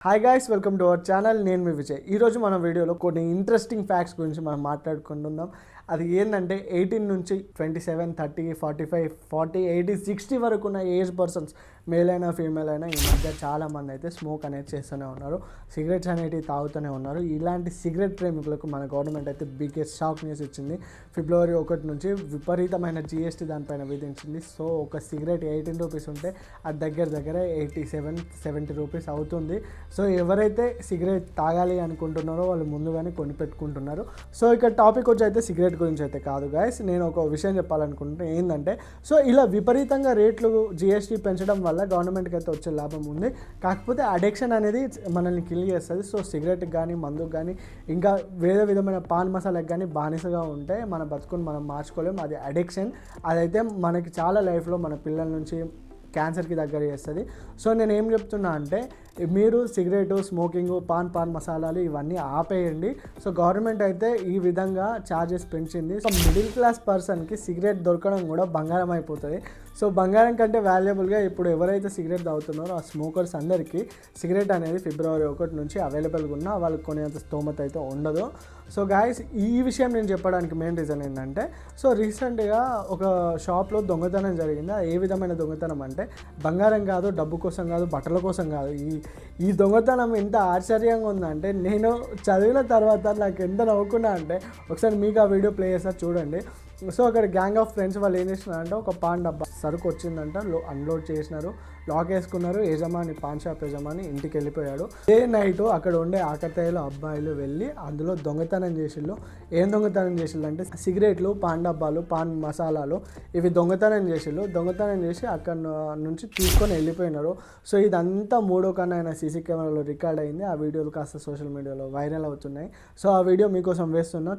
Hi guys, welcome to our channel. నేను మీ విజయ్. ఈరోజు మన వీడియోలో కొన్ని ఇంట్రెస్టింగ్ ఫ్యాక్ట్స్ గురించి మనం మాట్లాడుకుంటున్నాం. అది ఏంటంటే 18 నుంచి 27, 30, 45, 40, 80, 60 వరకు ఉన్న ఏజ్ పర్సన్స్, మేల్ అయినా ఫీమేల్ అయినా, ఈ మధ్య చాలామంది అయితే స్మోక్ అనేది చేస్తూనే ఉన్నారు, సిగరెట్స్ అనేవి తాగుతూనే ఉన్నారు. ఇలాంటి సిగరెట్ ప్రేమికులకు మన గవర్నమెంట్ అయితే బిగ్గెస్ట్ షాక్ న్యూస్ ఇచ్చింది. ఫిబ్రవరి 1 నుంచి విపరీతమైన జిఎస్టీ దానిపైన విధించింది. సో ఒక సిగరెట్ 18 రూపీస్ ఉంటే అది దగ్గర 87-70 రూపీస్ అవుతుంది. సో ఎవరైతే సిగరెట్ తాగాలి అనుకుంటున్నారో వాళ్ళు ముందుగానే కొనిపెట్టుకుంటున్నారు. సో ఇక్కడ టాపిక్ వచ్చి అయితే సిగరెట్ గురించి అయితే కాదు గైస్. నేను ఒక విషయం చెప్పాలనుకుంటున్నా ఏంటంటే, సో ఇలా విపరీతంగా రేట్లు జిఎస్టీ పెంచడం వల్ల గవర్నమెంట్కి అయితే వచ్చే లాభం ఉంది. కాకపోతే అడిక్షన్ అనేది మనల్ని కిల్ చేస్తుంది. సో సిగరెట్కి కానీ, మందుకు కానీ, ఇంకా వేరే విధమైన పాన్ మసాలాకి కానీ బానిసగా ఉంటే మన బతుకుని మనం మార్చుకోలేము. అది అడిక్షన్. అదైతే మనకి చాలా లైఫ్లో మన పిల్లల నుంచి క్యాన్సర్కి దగ్గర చేస్తుంది. సో నేను ఏం చెప్తున్నా అంటే, మీరు సిగరెట్, స్మోకింగ్, పాన్ మసాలాలు ఇవన్నీ ఆపేయండి. సో గవర్నమెంట్ అయితే ఈ విధంగా ఛార్జెస్ పెంచింది. సో మిడిల్ క్లాస్ పర్సన్కి సిగరెట్ దొరకడం కూడా బంగారం అయిపోతుంది. సో బంగారం కంటే వాల్యుబుల్గా ఇప్పుడు ఎవరైతే సిగరెట్ తాగుతున్నారో ఆ స్మోకర్స్ అందరికీ సిగరెట్ అనేది ఫిబ్రవరి 1 నుంచి అవైలబుల్గా ఉన్నా వాళ్ళకి కొనేంత స్తోమత అయితే ఉండదు. సో గాయస్, ఈ విషయం నేను చెప్పడానికి మెయిన్ రీజన్ ఏంటంటే, సో రీసెంట్గా ఒక షాప్లో దొంగతనం జరిగింది. ఏ విధమైన దొంగతనం అంటే, బంగారం కాదు, డబ్బు కోసం కాదు, బట్టల కోసం కాదు. ఈ దొంగతనం ఎంత ఆశ్చర్యంగా ఉందంటే, నేను చదివిన తర్వాత నాకు ఎంత నవ్వుకున్నా అంటే, ఒకసారి మీకు ఆ వీడియో ప్లే చేస్తా చూడండి. సో అక్కడ గ్యాంగ్ ఆఫ్ ఫ్రెండ్స్ వాళ్ళు ఏం చేస్తున్నారంటే, ఒక పాన్ డబ్బా సరుకు వచ్చిందంట, అన్లోడ్ చేసినారు, లాక్ వేసుకున్నారు. పాన్ షాప్ యజమాని ఇంటికి వెళ్ళిపోయాడు. డే నైట్ అక్కడ ఉండే ఆకతాయిలు అబ్బాయిలు వెళ్ళి అందులో దొంగతనం చేసిళ్ళు. ఏం దొంగతనం చేసిళ్ళు అంటే, సిగరెట్లు, పాన్ డబ్బాలు, పాన్ మసాలాలు ఇవి దొంగతనం చేసి అక్కడ నుంచి తీసుకొని వెళ్ళిపోయినారు. సో ఇదంతా 3 కన్నా సీసీ కెమెరాలో రికార్డ్ అయింది. ఆ వీడియోలు కాస్త సోషల్ మీడియాలో వైరల్ అవుతున్నాయి. సో ఆ వీడియో మీకోసం వేస్తున్నా.